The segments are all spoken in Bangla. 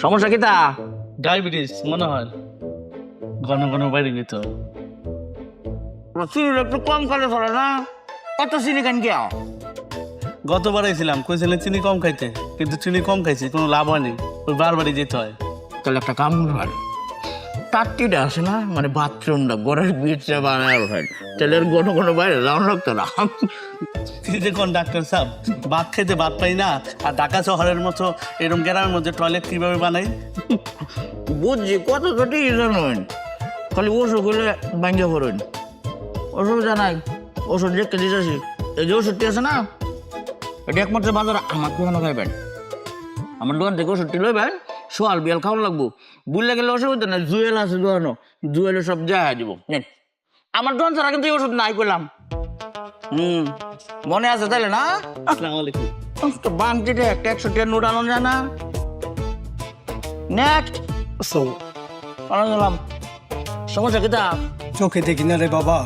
সমস্যা কি তা? ডায়াবেটিস মনে হয়, ঘন ঘন বাইরে যেতে হয়। চিনি একটু কম খালে চলে না, এত চিনি কেন কে? গতবার আইছিলাম কইছিলেন চিনি কম খাইতে, কিন্তু চিনি কম খাইছি, কোনো লাভ হয়নি, ওই বারবারই যেতে হয়। তাহলে একটা কাম করবেন, টাট্টিটা আছে না, মানে বাথরুমটা ঘরের ভিতরে বানায় ওঠেন, তাহলে আর ঘন ঘন বাইরে যাওয়া লাগতো না। তিনি দেখুন ডাক্তার সাহেব, ভাত খাইতে ভাত পাই না, আর ঢাকা শহরের মতো এরকম গ্রামের মধ্যে টয়লেট কিভাবে বানাই? বুঝছি, কত ছোটি জানেন, খালি ওষুধ হলে ভাঙ্গে পড়েন, অসুবিধা নাই, ওষুধ দেখতে দিতেছি। এই যে ওষুধটি আছে না, এটা একমাত্র বাজার আমার দোকানে খাইবেন, আমার দোকান থেকে ওষুধটি লইবেন, সোয়াল বিয়াল খাওয়ানো লাগবো, বুঝলে গেলে অসুবিধা নাই, জুয়েল আছে দোকানো, জুয়েলে সব যাই দিব। নেন, আমার দোকান ছাড়া কিন্তু এই ওষুধ নাই করলাম। মনে আছে তাইলে না? আসসালামু আলাইকুম। তো বাংটিতে একটা 100 টাকার নোট আনো যায় না? নেক্সট আনো গেলাম। সমস্যা কি তা? চোখে দেখি না রে বাবা।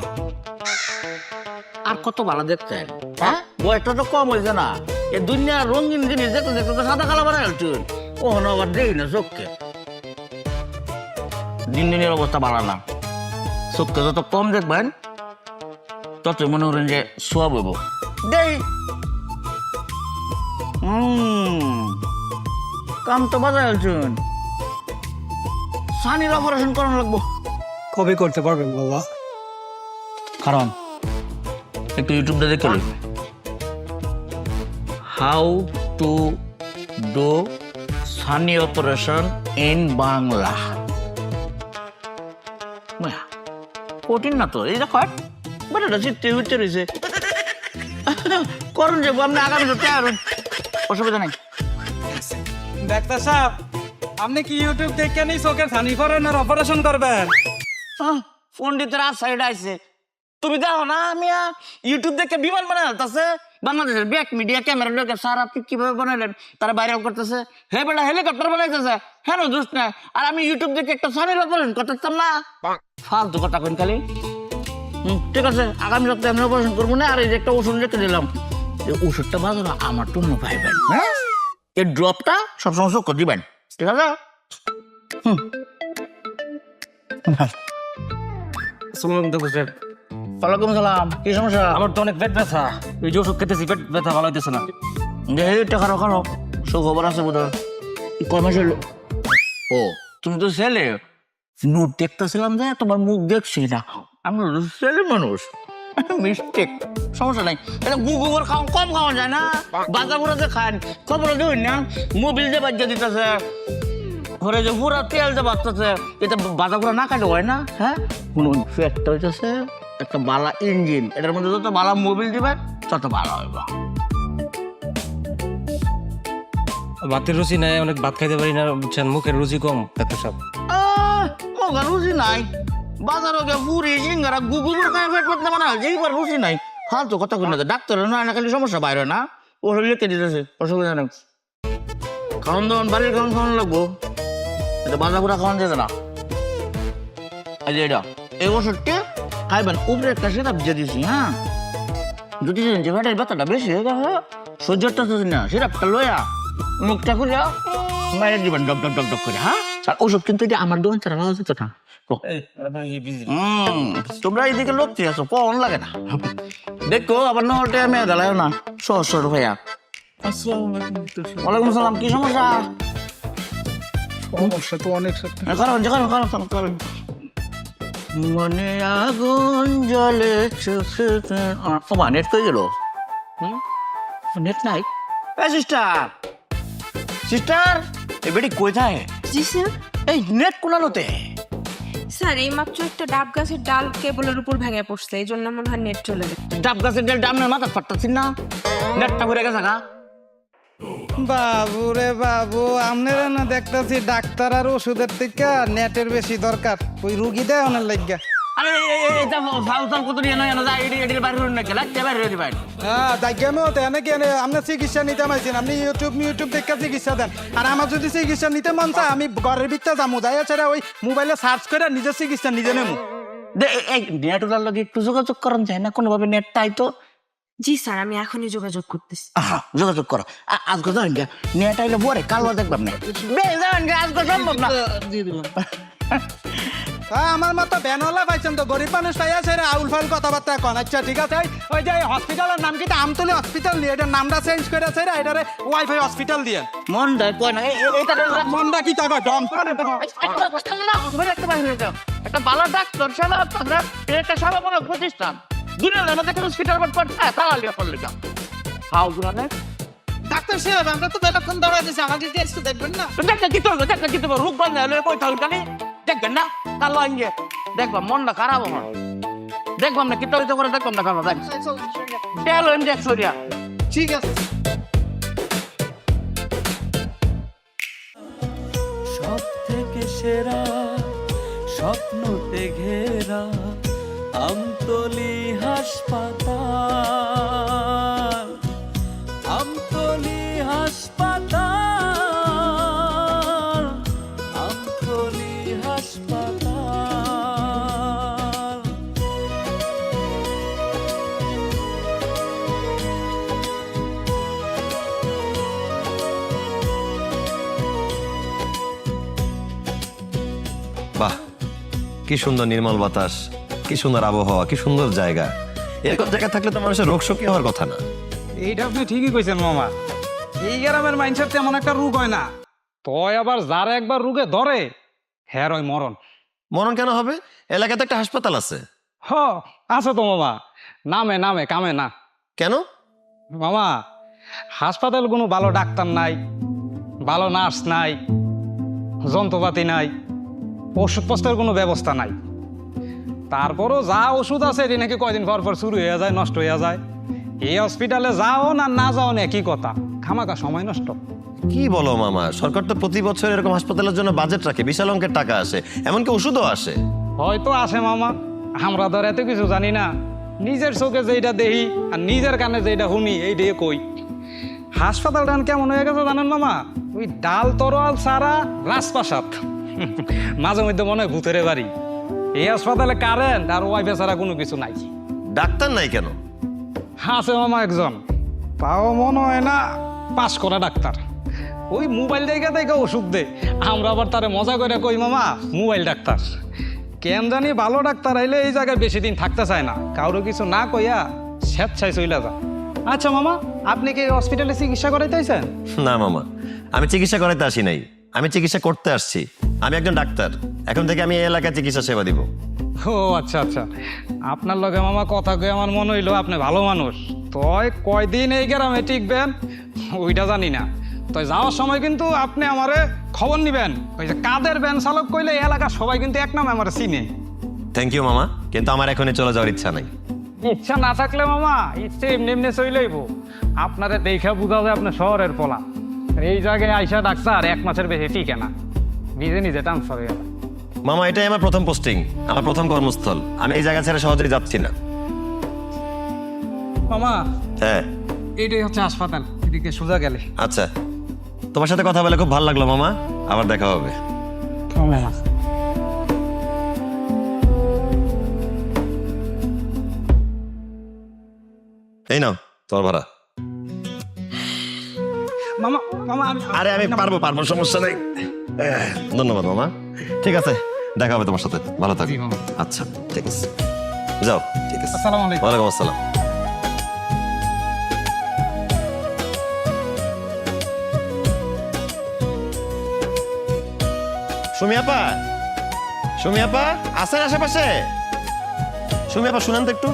আর কত ভালো দেখতেন, হ্যাঁ? বয়সটা তো কম হয়েছে না, এ দুনিয়া রঙিন জিনিস দেখতে দেখতে তো সাদা কালো বানাই ফেলছেন, ও আবার দেই না চোখকে। দিন দিনের অবস্থা ভালো না, চোখকে যত কম দেখবেন তত মনে করেন যে সোয়াব হইব। দেই কাম তো বাজার ফেলছেন, সানির অপারেশন করানো লাগবো। কবে করতে পারবেন বাবা? কারণ একটু ইউটিউবটা দেখে নি, how to do Sunny operation in Bangla. কঠিন না তো, এই দেখো বেটাটা চিত্তে হচ্ছে রয়েছে, করুন যাবো আপনি আগামী সপ্তাহে আর অসুবিধা নাই। ডাক্তার সাহেব, আপনি কি ইউটিউব দেখে নি চোখের ছানি করেন আর অপারেশন করবেন? পন্ডিতের সাইড আছে, তুমি দেখো না আমি ইউটিউব দেখে বিমান বানাই আছে, বাংলাদেশের ব্যাক মিডিয়া ক্যামেরা লোকে স্যার আপনি কিভাবে বানাইলেন, তারা ভাইরাল করতেছে, হে বেটা হেলিকপ্টার বানাইতেছে, হ্যাঁ দোষ না, আর আমি ইউটিউব দেখে একটা সানির অপারেশন করতেতাম না, ফালতু কথা কইন খালি। ঠিক আছে, আগামী সপ্তাহে আমি অপারেশন করবো না, আর এই যে একটা ওষুধ রেখে দিলাম, এই ওষুধটা বাজানো আমার টুন্য পাইবেন, হ্যাঁ? এই ড্রপটা সবসময় চোখ দিবেন, ঠিক আছে? ওয়ালাইকুম সালাম, কি সমস্যা? আমার তো অনেক পেট ব্যথা, এই যে ওষুধ খেতেছি পেট ব্যথা ভালো হইতেছে না। এইটা খারো খারো, সুখবর আছে বোধ হয়। কয় মাসের ও, তুমি তো ছেলে, নোট দেখতেছিলাম যে তোমার মুখ দেখছি না, আমি ছেলে মানুষ, মিস্টেক, সমস্যা নাই। এটা গুগুর খাওয়া কম খাওয়া যায় না, বাজা বুড়া যে খান, খবর দেখুন না, মোবিল যে বাজ্যা দিতেছে, ঘরে যে পুরা তেল যে বাঁচতেছে, এটা বাজা বুড়া না খাইলে হয় না, হ্যাঁ? শুনুন, ফ্যাটটা হইতেছে একটা বালা ইঞ্জিন, এটার মধ্যে যত বালা মোবিল দিবেন তত ভালো হইব। ভাতের রুচি নাই, অনেক ভাত খাইতে পারি না বুঝছেন, মুখের রুচি কম ডাক্তার সাহেব। মগার রুচি নাই, বাজারে গিয়ে পুরি সিঙ্গারা গুগুর খায় পেট পেট না যেইবার রুচি নাই, ফালতু কথা কই না, ডাক্তার না খালি সমস্যা বাইরে না, ও লিখে দিতেছে, অসুবিধা নেই। খাওয়ান দাওয়ান বাড়ির খাওয়ানো লাগবো, এটা বাজা পুরা খাওয়ান যেতে না। এই যে এটা, এই ওষুধটি খাইবেন, উপরে একটা সেটা দিয়ে দিছি, হ্যাঁ? যদি যে পেটের ব্যথাটা বেশি হয়ে গেছে, সহ্যটা না, সেটা লইয়া মুখটা খুলে মায়ের দিবেন ডক ডক ডক ডক করে, হ্যাঁ? আর ওষুধ কিন্তু এটা আমার দোকান ছাড়া পাওয়া যেত না। তোমরা এইদিকে লোকটি আছো, কখন লাগে না, দেখো আবার নটা মেয়ে দাঁড়ায় না, সহজ সহজ ভাইয়া। ওয়ালাইকুম সালাম, কি সমস্যা? সমস্যা তো অনেক কারণ কারণ মনে আগুন জ্বলে চোখে, ওমা নেট কই গেল? নেট নাই? সিস্টার এই বেটি কোথায়? জি স্যার। এই নেট কোনালোতে? স্যার এই মাত্র একটা ডাব গাছের ডাল কেবলের উপর ভেঙে পড়ছে, এই জন্য মনে হয় নেট চলে গেছে। ডাব গাছের ডালটা আপনার মাথা ফাটতাছি না, নেটটা ঘুরে গেছে গা। বাবু রে বাবু, আপনারা না দেখতেছি ডাক্তার আর ওষুধের থেকে নেটের বেশি দরকার, ওই রুগী দেয় অনেক লাগিয়া। আরে এটা ফাউল কত নিয়ে নয় না, এটি বাইরে হল না, লাগতে বাইরে হতে পারে। হ্যাঁ দাইগানো তো এনেকে আপনার চিকিৎসা নিতে পারছেন, আপনি ইউটিউব দেখে চিকিৎসা দেন, আর আমার যদি চিকিৎসা নিতে মন চায় আমি ঘরের ভিতরে যাবো, যাই ছাড়া ওই মোবাইলে সার্চ করে নিজের চিকিৎসা নিজে নেবো। নেট ওটার লগে একটু যোগাযোগ করেন যায় না কোনোভাবে, নেটটাই তো জি স্যার, আমি এখনই যোগাযোগ করতেছি। আহা, যোগাযোগ করো। আজকে যান গে, নেট আইলে পরে কালও দেখবাম না। যান গে, আজকে সম্ভব না। আমার মতো ব্যানওয়ালা পাইছেন তো, গরিব মানুষ পাইয়া ছেড়ে আউল ফাউল কথাবার্তা কন। আচ্ছা ঠিক আছে, ওই যে হসপিটালের নাম কি আমতলি হসপিটাল নিয়ে এটার নামটা চেঞ্জ করে ছেড়ে এটারে ওয়াইফাই হসপিটাল দিয়ে। মন দেয় কয় না, মনটা কি টাকা দম একটা ভালো ডাক্তার সেবা আপনারা একটা সেবা বড় প্রতিষ্ঠান দুনিয়া দেখেন হসপিটাল তারা লিয়া করলে হাও গুলানে ডাক্তার সাহেব, আমরা তো বেলাক্ষণ দাঁড়ায় দিয়েছি, আমাকে টেস্ট দেখবেন না? দেখা কি তো রূপ বান্ধে হলে কই থাকুন কানে দেখবেন না কাল আইয়ে দেখবা মনটা খারাপ আমার দেখবাম না কিতা হইতে করে দেখবাম না খারাপ দেখ তেল ইনজেকশন ঠিক আছে। সব থেকে সেরা স্বপ্নতে ঘেরা আমতলি হাসপাতাল, আমতলি হাসপাতাল, আমতলি হাসপাতাল। বাহ, কি সুন্দর নির্মল বাতাস, কি সুন্দর আবহাওয়া, কি সুন্দর জায়গা। এরকম জায়গা থাকলে তো মানুষের রোগ শোকে হওয়ার কথা না। এইটা আপনি ঠিকই কইছেন মামা, এই গ্রামের মানুষের তেমন একটা রোগ হয় না, তয় আবার যারা একবার রোগে ধরে হ্যার ওই মরণ। মরণ কেন হবে? এলাকাতে একটা হাসপাতাল আছে। হ আছে তো মামা, নামে নামে কামে না। কেন? মামা, হাসপাতাল কোনো ভালো ডাক্তার নাই, ভালো নার্স নাই, যন্ত্রপাতি নাই, ওষুধপত্রের কোনো ব্যবস্থা নাই। তারপরও যা ওষুধ আছে এটি নাকি কয়দিন পর পর শুরু হয়ে যায়, নষ্ট হয়ে যায়। এই হসপিটালে যাও না না যাও না একই কথা, খামাকা সময় নষ্ট। কি বলো মামা, সরকার তো প্রতি বছর এরকম হাসপাতালের জন্য বাজেট রাখে, বিশাল অঙ্কের টাকা আসে, এমনকি ওষুধও আসে। হয়তো আসে মামা, আমরা ধর এত কিছু জানি না, নিজের চোখে যেটা দেখি আর নিজের কানে যেটা শুনি এই দিয়ে কই। হাসপাতালটা কেমন হয়ে গেছে জানেন মামা? ওই ডাল তরোয়াল ছাড়া রাজপ্রাসাদ, মাঝে মধ্যে মনে হয় ভূতের বাড়ি। এই হাসপাতালে কারেন্ট আর ওয়াইফাই ছাড়া কোনো কিছু নাই। ডাক্তার নাই কেন? আছে মামা একজন, তাও মনে হয় না পাস করা ডাক্তার। ওই মোবাইল দেখে দেখে ওষুধ দে, আমরা আবার তারে মজা করে কই মামা মোবাইল ডাক্তার। কেন জানি ভালো ডাক্তার আইলে এই জায়গায় বেশি দিন থাকতে চায় না, কারো কিছু না কইয়া স্বেচ্ছায় চইলা যা। আচ্ছা মামা, আপনি কি হসপিটালে চিকিৎসা করাইতেছেন? না মামা, আমি চিকিৎসা করাইতে আসি নাই, আমি চিকিৎসা করতে আসছি। আমি একজন ডাক্তার, এখন থেকে আমি এই এলাকায় চিকিৎসা সেবা দিব। ও আচ্ছা আচ্ছা, আপনার লগে মামা কথা কয়ে আমার মনে হইলো আপনি ভালো মানুষ। তয় কয়দিন এই গ্রামে টিকবেন ওইটা জানি না, তো যাওয়ার সময় কিন্তু আপনি আমারে খবর নিবেন। ওই যে কাদের ভ্যান চালক কইলে এই এলাকার সবাই কিন্তু এক নামে আমার চিনে। থ্যাংক ইউ মামা, কিন্তু আমার এখনই চলে যাওয়ার ইচ্ছা নাই। ইচ্ছা না থাকলে মামা ইচ্ছে এমনি এমনি চইলেইব। আপনারে দেখা বুঝা যায় আপনি শহরের পোলা, এই জায়গায় আইসা ডাক্তার 1 মাসের বেশি টিকে না, নিজে নিজে ট্রান্সফার হয়ে গেল। মামা, এটাই আমার প্রথম পোস্টিং, আমার প্রথম কর্মস্থল, আমি এই জায়গা ছেড়ে সহজেই যাচ্ছি না। মামা, হ্যাঁ এইটাই হচ্ছে হাসপাতাল, এদিকে সোজা গেলে। আচ্ছা, তোমার সাথে কথা বলে খুব ভালো লাগলো মামা, আবার দেখা হবে। এই নাও তোমার ভাড়া। মামা মামা আরে আমি পারবো, সমস্যা নেই। ধন্যবাদ মামা, ঠিক আছে, দেখা হবে তোমার সাথে, ভালো থাকো। আচ্ছা ঠিক আছে, যাও। ঠিক আছে, আসসালামু আলাইকুম। ওয়ালাইকুম আসসালাম। সুমি আপা, সুমি আপা আছেন আশেপাশে? সুমি আপা শুনেন তো একটু।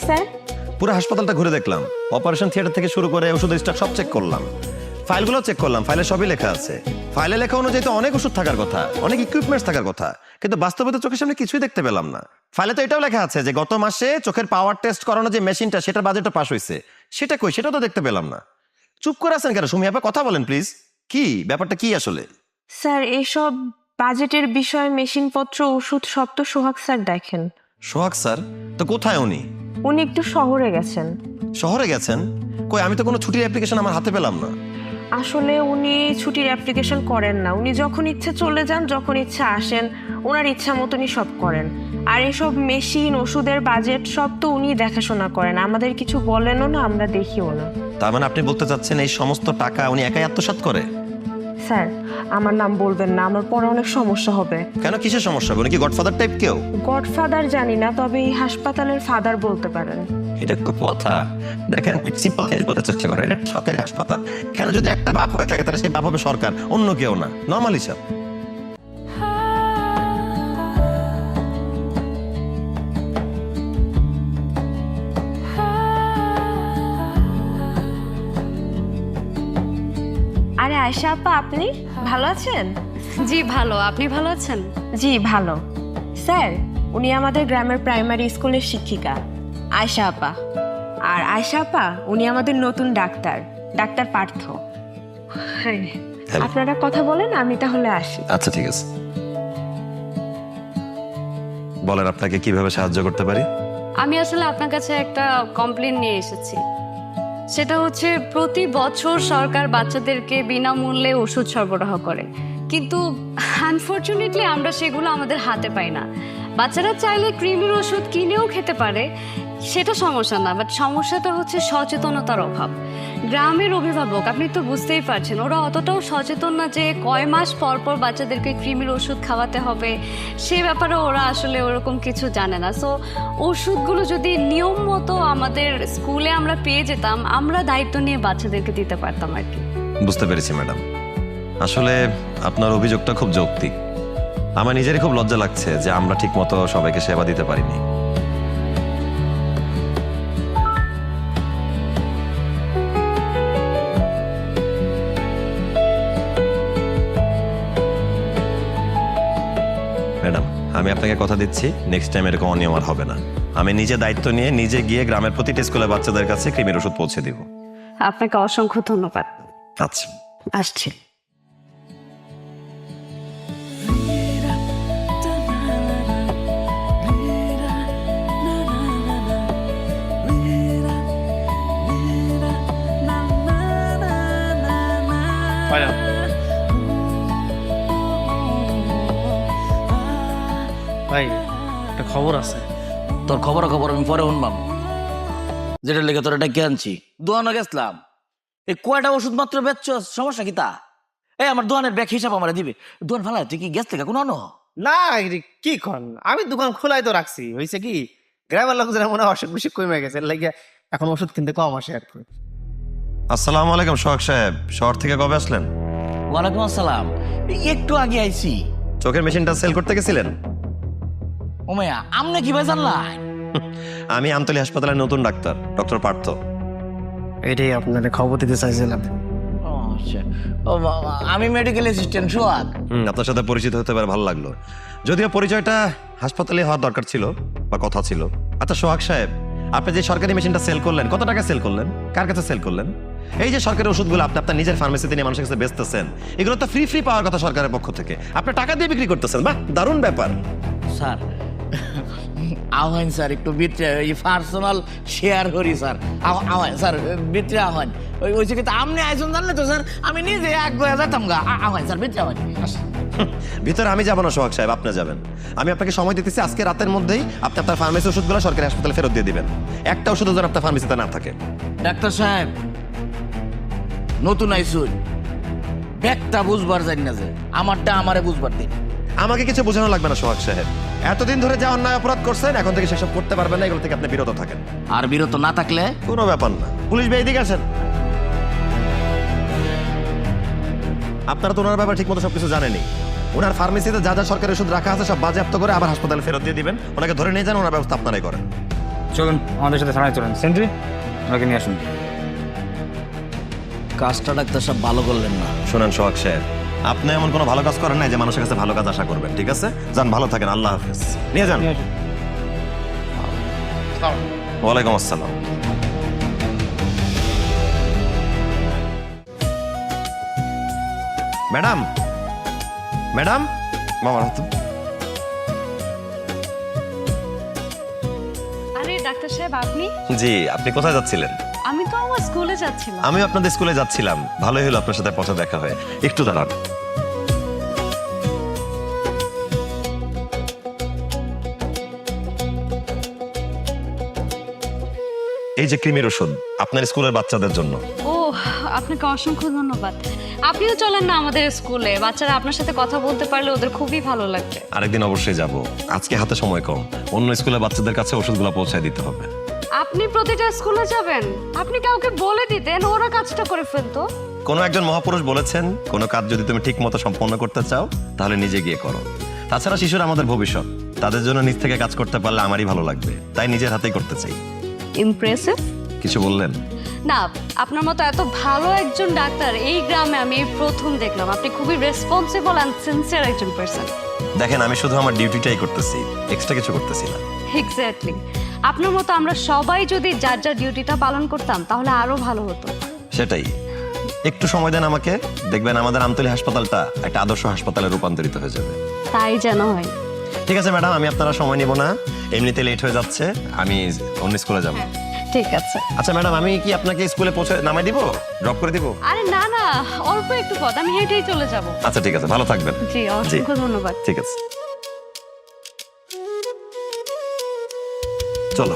স্যার, পুরো হাসপাতালটা ঘুরে দেখলাম, অপারেশন থিয়েটার থেকে শুরু করে ওষুধের স্টক সব চেক করলাম, ফাইলগুলো চেক করলাম, ফাইলে সবই লেখা আছে। ফাইলে লেখা অনুযায়ী তো অনেক ওষুধ থাকার কথা, অনেক ইকুইপমেন্টস থাকার কথা, কিন্তু বাস্তবে তো চোখের সামনে কিছুই দেখতে পেলাম না। ফাইলে তো এটাও লেখা আছে যে গত মাসে চোখের পাওয়ার টেস্ট করানো যে মেশিনটা, সেটার বাজেটও পাস হয়েছে। সেটা কই? সেটাও তো দেখতে পেলাম না। চুপ করে আছেন কেন সুমি আপা? কথা বলেন প্লিজ, কি ব্যাপারটা কি আসলে? স্যার এসব বাজেটের বিষয়, মেশিনপত্র, ওষুধ সব তো সোহাগ স্যার দেখেন। সোহাগ স্যার তো কোথায়? উনি একটু শহরে গেছেন। শহরে গেছেন? কই, আমি তো কোনো ছুটির অ্যাপ্লিকেশন আমার হাতে পেলাম না। আসলে উনি ছুটির অ্যাপ্লিকেশন করেন না, উনি যখন ইচ্ছে চলে যান, যখন ইচ্ছা আসেন, ওনার ইচ্ছা মতনই সব করেন। আর এসব মেশিন, ওষুধের বাজেট সব তো উনি দেখাশোনা করেন, আমাদের কিছু বলেনও না, আমরা দেখিও না। তার মানে আপনি বলতে চাচ্ছেন এই সমস্ত টাকা উনি একাই আত্মসাৎ করে? স্যার, আমার নাম বলবেন না, আমার পরে অনেক সমস্যা হবে। কেন, কিসের সমস্যা? উনি কি গডফাদার টাইপ কেউ? গডফাদার জানি না, তবে এই হাসপাতালের ফাদার বলতে পারেন। এটা খুব কথা। দেখেন, সিম্পল জিনিস বলতে চেষ্টা করেন, এটা সরকারি হাসপাতাল। কেন যদি একটা বাপ হয়ে থাকে তাহলে সেই বাপ হবে সরকার, অন্য কেউ না। নর্মাল হিসাব। আরে আয়শা আপা, আপনি ভালো আছেন? জি ভালো, আপনি ভালো আছেন? জি ভালো। স্যার, উনি আমাদের গ্রামের প্রাইমারি স্কুলের শিক্ষিকা আয়শা আপা। আর আয়শা আপা, উনি আমাদের নতুন ডাক্তার, ডাক্তার পার্থ। হ্যাঁ, Hello. আপনারা কথা বলেন, আমি তাহলে আসি। আচ্ছা, ঠিক আছে। বলেন, আপনাকে কিভাবে সাহায্য করতে পারি? আমি আসলে আপনার কাছে একটা কমপ্লেন নিয়ে এসেছি। সেটা হচ্ছে প্রতি বছর সরকার বাচ্চাদেরকে বিনামূল্যে ওষুধ সরবরাহ করে, কিন্তু আনফর্চুনেটলি আমরা সেগুলো আমাদের হাতে পাই না। বাচ্চারা চাইলে কৃমির ওষুধ কিনেও খেতে পারে, সেটা সমস্যা না, বাট সমস্যাটা হচ্ছে সচেতনতার অভাব। গ্রামের অভিভাবক, আপনি তো বুঝতেই পারছেন, ওরা অতটাও সচেতন না যে কয় মাস পর পর বাচ্চাদেরকে কৃমির ওষুধ খাওয়াতে হবে, সে ব্যাপারে ওরা আসলে ওরকম কিছু জানে না। সো ওষুধগুলো যদি নিয়ম মতো আমাদের স্কুলে আমরা পেয়ে যেতাম, আমরা দায়িত্ব নিয়ে বাচ্চাদেরকে দিতে পারতাম আর কি। বুঝতে পেরেছি ম্যাডাম। আসলে আপনার অভিযোগটা খুব যৌক্তিক। আমার নিজেরই খুব লজ্জা লাগছে যে আমরা ঠিক মতো সবাইকে সেবা দিতে পারিনি। ম্যাডাম, আমি আপনাকে কথা দিচ্ছি, নেক্সট টাইম এরকম অনিয়ম আর হবে না। আমি নিজে দায়িত্ব নিয়ে নিজে গিয়ে গ্রামের প্রতিটা স্কুলে বাচ্চাদের কাছে কৃমির ওষুধ পৌঁছে দিব। আপনাকে অসংখ্য ধন্যবাদ। আচ্ছা, আসছি। ভাই, একটা খবর আছে। তোর খবর আমি পরে শুনবাম। যেটা লেগে তোর এটা কে আনছি, দোয়ানো গেছিলাম। এই কয়টা ওষুধ মাত্র বেচছ, সমস্যা কি তা? এই আমার দোয়ানের ব্যাগ হিসাব আমার দিবে। দোয়ান ফালা, তুই কি গেছ থেকে কোনো আনো? না কি কন, আমি দোকান খোলাই তো রাখছি। হয়েছে কি, গ্রামের লোকজনের মনে হয় অসুখ বিসুখ কমে গেছে, লাগে এখন ওষুধ কিনতে কম আসে আর কি। আসসালামু আলাইকুম সোহাগ সাহেব। শহর থেকে কবে আসলেন? ওয়ালাইকুম আসসালাম, এই একটু আগে আইছি। চোখের মেশিনটা সেল করতে গেছিলেন? ওমায়া, আমনে কি ভাই জানলাই? আমি আমতলী হাসপাতালের নতুন ডাক্তার, ডক্টর পার্থ। এটাই আপনাদের খবর দিতে চাইছিলাম। ও আচ্ছা, আমি মেডিকেল অ্যাসিস্ট্যান্ট সোহাগ। আপনার সাথে পরিচিত হতে পারে ভালো লাগলো, যদিও পরিচয়টা হাসপাতালে হওয়ার দরকার ছিল বা কথা ছিল। আচ্ছা সোহাগ সাহেব, আপনি যে সরকারি মেশিনটা সেল করলেন, কত টাকা সেল করলেন, কার কাছে সেল করলেন? এই যে সরকারি ওষুধগুলো আপনি আপনার নিজের ফার্মেসিতে নিয়ে মানুষের কাছে বেচতেছেন, এগুলো তো ফ্রি পাওয়ার কথা সরকারের পক্ষ থেকে, আপনি টাকা দিয়ে বিক্রি করতেছেন। বাহ, দারুণ ব্যাপার। স্যার আহ্বান স্যার, একটু ভিতরে এই পার্সোনাল শেয়ার করি স্যার। আহ্বান স্যার, ভিতরে আহ্বান। ওই যে কিন্তু আপনি আইসুন জানলে তো স্যার, আমি নিজে এক গয়া যেতাম গা। আহ্বান স্যার, ভিতরে আহ্বান। ভিতরে আমি যাবো না সোহাগ সাহেব, আপনি যাবেন। আমি আপনাকে সময় দিতেছি, আজকে রাতের মধ্যেই আপনি আপনার ফার্মেসি ওষুধগুলো সরকারি হাসপাতালে ফেরত দিয়ে দিবেন। একটা ওষুধ যেন আপনার ফার্মেসিতে না থাকে। ডাক্তার সাহেব, নতুন আইসুন, ব্যাগটা বুঝবার জানি না যে, আমারটা আমারে বুঝবার দিন। আমাকে কিছু বোঝানো লাগবে না সোহাগ সাহেব। এতদিন ধরে যা অন্যায় অপরাধ করছেন, এখন থেকে সেসব করতে পারবেন না, এগুলো থেকে আপনি বিরত থাকেন। আর বিরত না থাকলে কোনো ব্যাপার না। পুলিশ ভাই এদিকে আসেন। আপনারা তো ওনার ব্যাপারে ঠিক মতো সবকিছু জানেনি। ওনার ফার্মেসিতে যা যা সরকারি ওষুধ রাখা আছে সব বাজেয়াপ্ত করে আবার হাসপাতালে ফেরত দিয়ে দিবেন। ওনাকে ধরে নিয়ে যান, ওনার ব্যবস্থা আপনারাই করেন। চলুন আমাদের সাথে থানায় চলুন। সেন্ট্রি, ওনাকে নিয়ে আসুন। কাজটা ডাক্তার সব ভালো করলেন না। শোনেন সোহাগ সাহেব, আপনি এমন কোনো ভালো কাজ করেন নাই যে মানুষের কাছে ভালো কাজ আশা করবেন। ঠিক আছে, যান, ভালো থাকেন, আল্লাহ হাফেজ। নিয়ে যান। ওয়ালাইকুম আসসালাম। ম্যাডাম, ম্যাডাম, মামার হাত। আরে ডাক্তার ডাক্তার সাহেব আপনি? জি, আপনি কোথায় যাচ্ছিলেন? আমি তো আমার স্কুলে যাচ্ছিলাম। আমি আপনাদের স্কুলে যাচ্ছিলাম, ভালোই হলো আপনার সাথে পথে দেখা হয়ে। একটু দাঁড়ান। এই যে ক্রিমের ওষুধ আপনার স্কুলের বাচ্চাদের জন্য। ও, আপনাকে অসংখ্য ধন্যবাদ। আপনিও চলেন না আমাদের স্কুলে, বাচ্চারা আপনার সাথে কথা বলতে পারলে ওদের খুবই ভালো লাগবে। আরেকদিন অবশ্যই যাব, আজকে হাতে সময় কম, অন্য স্কুলের বাচ্চাদের কাছে ওষুধগুলো পৌঁছায় দিতে হবে। আপনি প্রতিটা স্কুলে যাবেন? আপনি কাউকে বলে দিতেন, ওরা কাজটা করে ফেলতো। কোনো একজন মহাপুরুষ বলেছেন, কোনো কাজ যদি তুমি ঠিক মতো সম্পন্ন করতে চাও তাহলে নিজে গিয়ে করো। তাছাড়া শিশুরা আমাদের ভবিষ্যৎ, তাদের জন্য নিজ থেকে কাজ করতে পারলে আমারই ভালো লাগবে, তাই নিজের হাতেই করতে চাই। ইমপ্রেসিভ। কিছু বললেন? না, আপনার মতো এত ভালো একজন ডাক্তার এই গ্রামে আমি এই প্রথম দেখলাম। আপনি খুবই রেসপন্সিবল অ্যান্ড সিনসিয়ার একজন পারসন। দেখেন, আমি শুধু আমার ডিউটিটাই করতেছি, এক্সট্রা কিছু করতেছি না। এক্স্যাক্টলি, আপনার মতো আমরা সবাই যদি যার যার ডিউটিটা পালন করতাম তাহলে আরো ভালো হতো। সেটাই, একটু সময় দেন আমাকে, দেখবেন আমাদের আমতলী হাসপাতালটা একটা আদর্শ হাসপাতালে রূপান্তরিত হয়ে যাবে। তাই যেন হয়। ঠিক আছে ম্যাডাম, আমি আপনারা সময় নিব না, এমনিতে লেট হয়ে যাচ্ছে, আমি অন্য স্কুলে যাব। ঠিক আছে। আচ্ছা ম্যাডাম, আমি কি আপনাকে স্কুলে পৌঁছে নামাই দিব, ড্রপ করে দিব? আরে না না, অল্প একটু পথ, আমি হেঁটেই চলে যাব। আচ্ছা ঠিক আছে, ভালো থাকবেন। জি, অসংখ্য ধন্যবাদ। ঠিক আছে, চলো।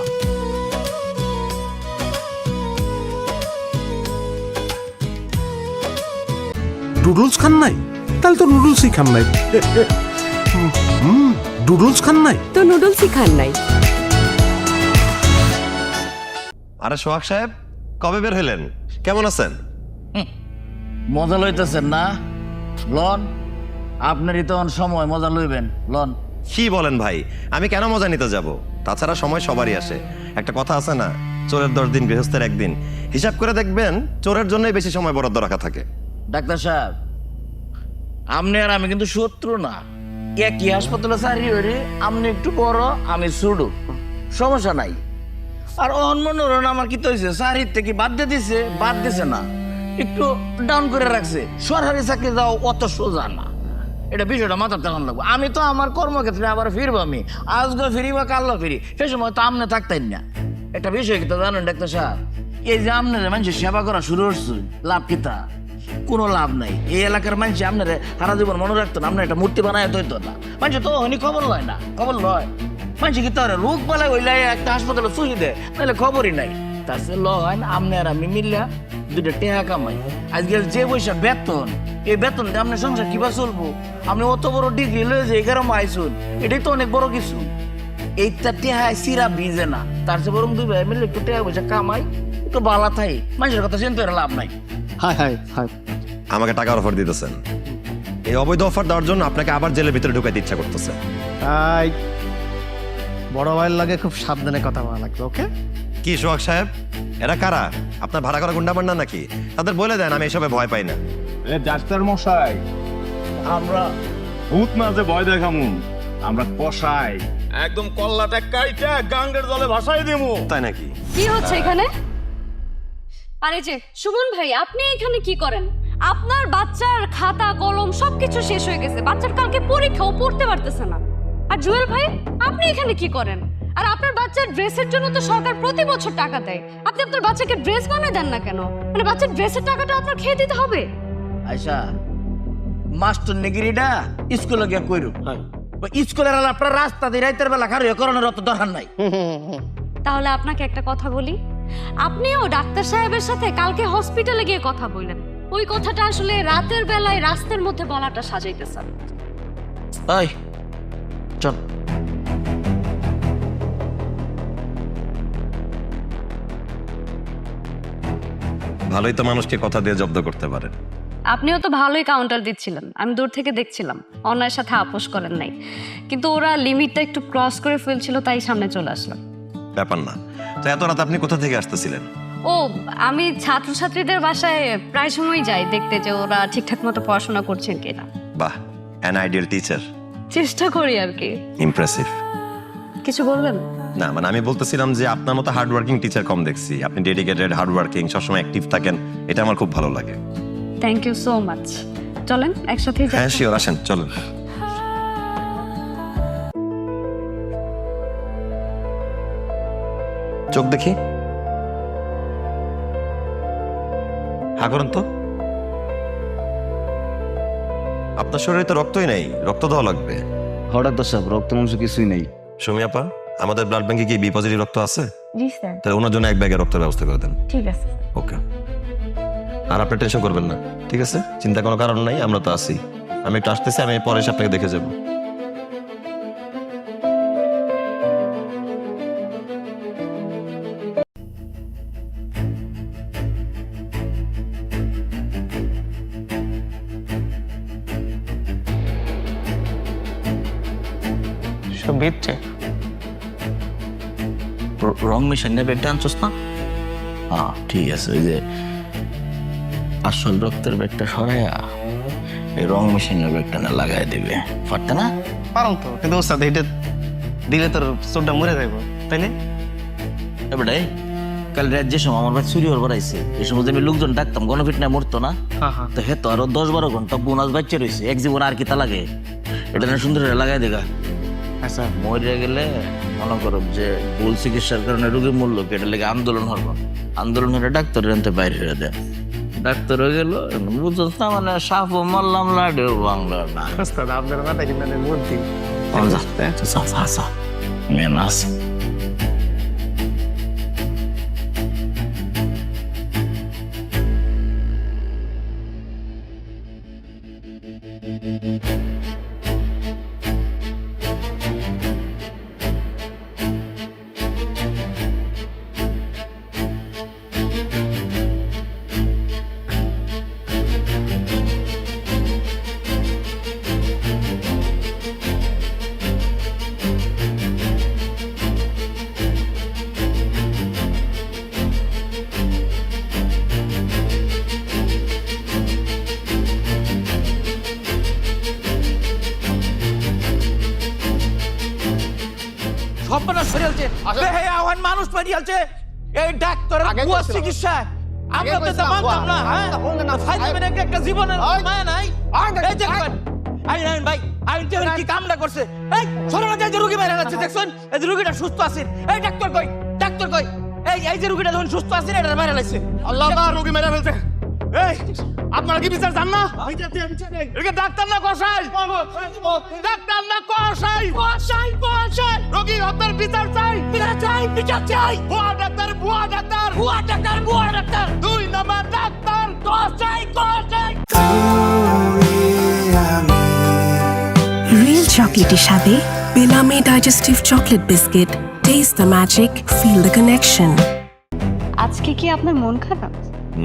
নুডলস খান নাই? তাহলে তো নুডলসই খান নাই। নুডলস খান নাই তো নুডলসই খান নাই। আরে সোহাগ সাহেব, কবে বের হলেন? কেমন আছেন? মজা লইতেছেন না? লন, আপনারই তো সময়, মজা লইবেন, লন। কি বলেন ভাই, আমি কেন মজা নিতে যাব? তাছাড়া সময় সবারই আসে। একটা কথা আছে না, চোরের 10 দিন গৃহস্থের 1 দিন। হিসাব করে দেখবেন চোরের জন্যই বেশি সময় বরাদ্দ রাখা থাকে। ডাক্তার সাহেব, আপনি আর আমি কিন্তু শত্রু না। একই হাসপাতালে চাকরি করি, আপনি একটু বড়, আমি ছোট, সমস্যা নাই। আর অনমনোরণ আমার কি তো হয়েছে, চাকরির থেকে বাদ দিয়ে দিছে, বাদ দিছে না, একটু ডাউন করে রাখছে। সরকারি চাকরি দাও অত সোজা না, এটা বিষয়টা মাথার তখন লাগবে। আমি তো আমার কর্মক্ষেত্রে আবার ফিরবো, আমি আজকে ফিরি বা কালও ফিরি, সে সময় তো আপনি থাকতেন না। একটা বিষয় কিন্তু জানেন ডাক্তার সাহেব, এই যে আপনার মানুষের সেবা করা শুরু করছে, লাভ কিতা? কোনো লাভ নাই। এই এলাকার মানুষ আপনার সারা জীবন মনে রাখতো না, আপনার একটা মূর্তি বানায় তৈত না। মানুষ তো হনি খবর লয় না, খবর লয়। মানুষ কি তার রোগ পালায় হইলে একটা হাসপাতালে চুহি দেয়, নাহলে খবরই নাই। তার সে লয় না, আপনি আর আমি মিললে 2টা টাকা কামাই। আজকে যে পয়সা বেতন, এই বেতন দিয়ে আপনার সংসার কিবা চলবো? আপনি অত বড় ডিগ্রি লয়ে যে 11 আইসুন, এটাই তো অনেক বড় কিছু। এইটা টেহায় সিরা ভিজে না, তার চেয়ে বরং 2 ভাই মিলে একটু টাকা পয়সা কামাই, একটু বালা থাই, মানুষের কথা চিন্তা করে লাভ নাই। হাই হাই হাই, আমাকে টাকার অফার দিতেছেন, এই অবৈধ অফার দেওয়ার জন্য আপনাকে আবার জেলের ভিতরে ঢুকাইতে ইচ্ছা করতেছে। তাই বড় ভাইয়ের লাগে খুব সাবধানে কথা বলা লাগবে, ওকে? কি সোহাগ সাহেব, এরা কারা? আপনার ভাড়া করা গুন্ডা মান্না নাকি? তাদের বলে দেন আমি এসবে ভয় পাই না। ডাক্তার মশাই, আমরা ভূত না যে ভয় দেখামু, আমরা কষাই একদম কল্লাটা কাইটা গাঙ্গের জলে ভাসাই দেবো। তাই নাকি? কি হচ্ছে এখানে? আরে যে সুমন ভাই, আপনি এখানে কি করেন? আপনার বাচ্চার খাতা কলম সবকিছু শেষ হয়ে গেছে, বাচ্চার কালকে পরীক্ষাও পড়তে পারতেছে না। আর জুয়েল ভাই, আপনি এখানে কি করেন? আর আপনার বাচ্চার ড্রেসের জন্য তো সরকার প্রতি বছর টাকা দেয়, আপনি আপনার বাচ্চাকে ড্রেস বানিয়ে দেন না কেন? মানে বাচ্চার ড্রেসের টাকাটা আপনার খেয়ে দিতে হবে। আচ্ছা, মাস্টার নেগিরিটা স্কুলে গিয়ে কইরু, স্কুলের আপনার রাস্তা দিয়ে রাইতের বেলা খারো করণের অত দরকার নাই। তাহলে আপনাকে একটা কথা বলি, আপনিও ডাক্তার সাহেবের সাথে কালকে হসপিটালে গিয়ে কথা বললেন, ওই কথাটা আসলে রাতের বেলায় রাস্তার মধ্যে বলাটা সাজাইতেছেন। এই চল। ভালোই তো মানুষকে কথা দিয়ে জব্দ করতে পারে। আপনিও তো ভালোই কাউন্টার দিচ্ছিলেন, আমি দূর থেকে দেখছিলাম, অন্যায়ের সাথে আপোষ করেন নাই। কিন্তু ওরা লিমিটটা একটু ক্রস করে ফেলছিল, তাই সামনে চলে আসলাম। ব্যাপার না। তো এত রাত আপনি কোথা থেকে আসতেছিলেন? ও, আমি ছাত্রছাত্রীদের বাসায় প্রায় সময়ই যাই দেখতে যে ওরা ঠিকঠাক মতো পড়াশোনা করছেন কিনা। বাহ, অ্যান আইডিয়াল টিচার। চেষ্টা করি আর কি। ইমপ্রেসিভ। কিছু বলবেন? না, মানে আমি বলতেছিলাম যে আপনার মতো হার্ড ওয়ার্কিং টিচার কম দেখছি। আপনি ডেডিকেটেড, হার্ড ওয়ার্কিং, সবসময় অ্যাক্টিভ থাকেন, এটা আমার খুব ভালো লাগে। Thank you so much. চলেন একসাথে যাই। হ্যাঁ শিওর, আসেন চলুন। চোখ দেখি, হা করুন তো। আপনার শরীরে তো রক্তই নেই, রক্ত দেওয়া লাগবে। হঠাৎ সাহেব রক্ত মাংস কিছুই নেই। সুমি আপা, আমাদের ব্লাড ব্যাংকে কি বি পজিটিভ রক্ত আছে? জি স্যার, তাহলে ওনার জন্য এক ব্যাগের রক্তের ব্যবস্থা করে দেন। ঠিক আছে। ওকে। আর আপনি টেনশন করবেন না, ঠিক আছে? চিন্তা কোনো কারণ নাই, আমরা তো আছি। আমি একটু আসতেছি, আমি পরে এসে আপনাকে দেখে যাবো। সব ভিতরে রং মিশন নেবে ব্যাগটা আনছোস না? হ্যাঁ ঠিক আছে, ওই যে আসল রক্তের ব্যাগটা সরাইয়া এই রং মেশিনের ব্যাগটা না লাগাই দিবে, পারতে না? পারুন তো, কিন্তু ওস্তাদ এটা দিলে তোর চোখটা মরে যাইব, তাইলে? এবারে কাল রাত যে সময় আমার ভাই চুরি হওয়ার আইছে, এই সময় যে আমি লোকজন ডাকতাম গণপিট না মরতো না, তো হে তো আরো 10-12 ঘন্টা বোনাস বাচ্চা রয়েছে, এক জীবন আর কি তা লাগে? এটা না সুন্দর লাগাই দেখা। আচ্ছা মরে গেলে মনে করো যে ভুল চিকিৎসার কারণে রোগী মূল্য এটা লেগে আন্দোলন হবো, আন্দোলন হলে ডাক্তারের আনতে বাইরে হয়ে দেয়, ডাক্তার হয়ে গেল বুঝছ না, মানে সাপও মারলাম লাডেও বাংলা না। আপনার মাথা কিন্তু বুদ্ধি। মেন আছে সবটা সরিয়ালছে হে আহ্বান মানুষ পারিয়ালছে এই ডাক্তারের ভুয়া চিকিৎসা আমরা তো মানতাম না। হ্যাঁ ফাইজবেন একটা জীবনের মায়া নাই। এই দেখবেন আইন ভাই আইন কি কামটা করছে, এই সরনা যে রোগী মারা যাচ্ছে দেখছেন, এই যে রোগীটা সুস্থ আছে, এই ডাক্তার কই, ডাক্তার কই, এই যে রোগীটা যখন সুস্থ আছে এটা মারা লাগছে। আল্লাহ না রোগী মারা ফেলছে। এই আপনারা কি বিচার জান না? এটা ডাক্তার না কসাই, ডাক্তার না কসাই, কসাই কসাই রোগী আপনার বিচার চাই, বিচার চাই, বিচার চাই। ভুয়া ডাক্তার, ভুয়া ডাক্তার, ভুয়া ডাক্তার, ভুয়া ডাক্তার, 2 নম্বর ডাক্তার কসাই, কসাই। রিয়েল চকলেটের সাথে বেলামে digestive chocolate biscuit, taste the magic, feel the connection. আজকে কি আপনার মন খারাপ?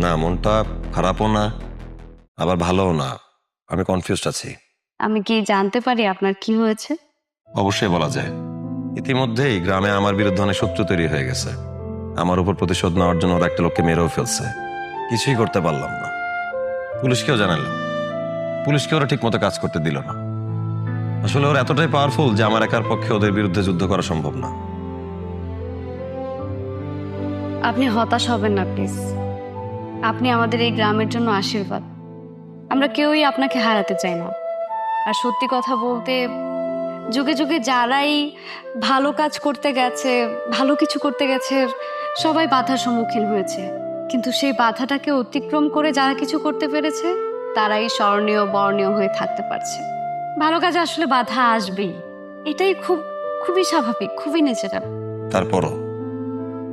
না, মনটা খারাপও না আবার ভালোও না, আমি কনফিউজড আছি। আমি কি জানতে পারি আপনার কি হয়েছে? অবশ্যই বলা যায়। ইতিমধ্যেই গ্রামে আমার বিরুদ্ধে অনেক শত্রু তৈরি হয়ে গেছে। আমার উপর প্রতিশোধ নেওয়ার জন্য ওরা একটা লোককে মেরেও ফেলছে। কিছুই করতে পারলাম না। পুলিশকেও জানালাম, পুলিশকে ওরা ঠিক মতো কাজ করতে দিল না। আসলে ওরা এতটাই পাওয়ারফুল যে আমার একার পক্ষে ওদের বিরুদ্ধে যুদ্ধ করা সম্ভব না। আপনি হতাশ হবেন না প্লিজ। আপনি আমাদের এই গ্রামের জন্য আশীর্বাদ। আমরা কেউই আপনাকে হারাতে চাই না। আর সত্যি কথা বলতে যুগে যুগে যারাই ভালো কাজ করতে গেছে, ভালো কিছু করতে গেছে, সবাই বাধার সম্মুখীন হয়েছে, কিন্তু সেই বাধাটাকে অতিক্রম করে যারা কিছু করতে পেরেছে তারাই স্মরণীয় বর্ণীয় হয়ে থাকতে পারছে। ভালো কাজে আসলে বাধা আসবেই, এটাই খুবই স্বাভাবিক, খুবই ন্যাচারাল। তারপরও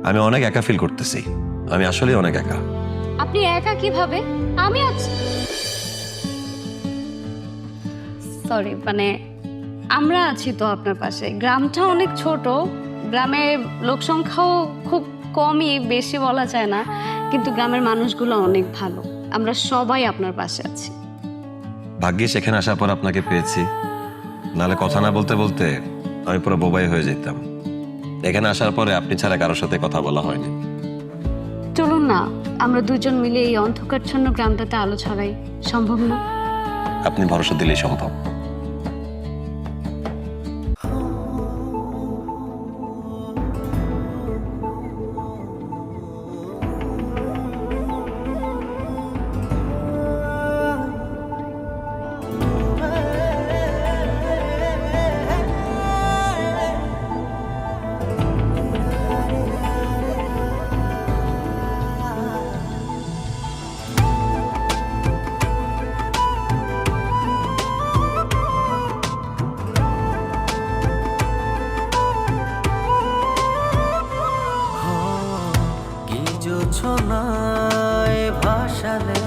আমি অনেক একা ফিল করতেছি। আমি আসলে অনেক একা। আপনি একা কিভাবে? আমি আছি। সরি, মানে আমরা আছি তো আপনার পাশে। গ্রামটা অনেক ছোট, গ্রামের লোক সংখ্যাও খুব কমই, বেশি বলা যায় না, কিন্তু গ্রামের মানুষগুলো অনেক ভালো। আমরা সবাই আপনার পাশে আছি। ভাগ্যিস এখানে আসার পর আপনাকে পেয়েছি, নাহলে কথা না বলতে বলতে আমি পুরো বোবাই হয়ে যেতাম। এখানে আসার পরে আপনি ছাড়া কারোর সাথে কথা বলা হয়নি। চলুন না আমরা দুজন মিলে এই অন্ধকারচ্ছন্ন গ্রামটাতে আলো ছড়াই। সম্ভব না? আপনি ভরসা দিলেই সম্ভব। জোছনায় ভাসালে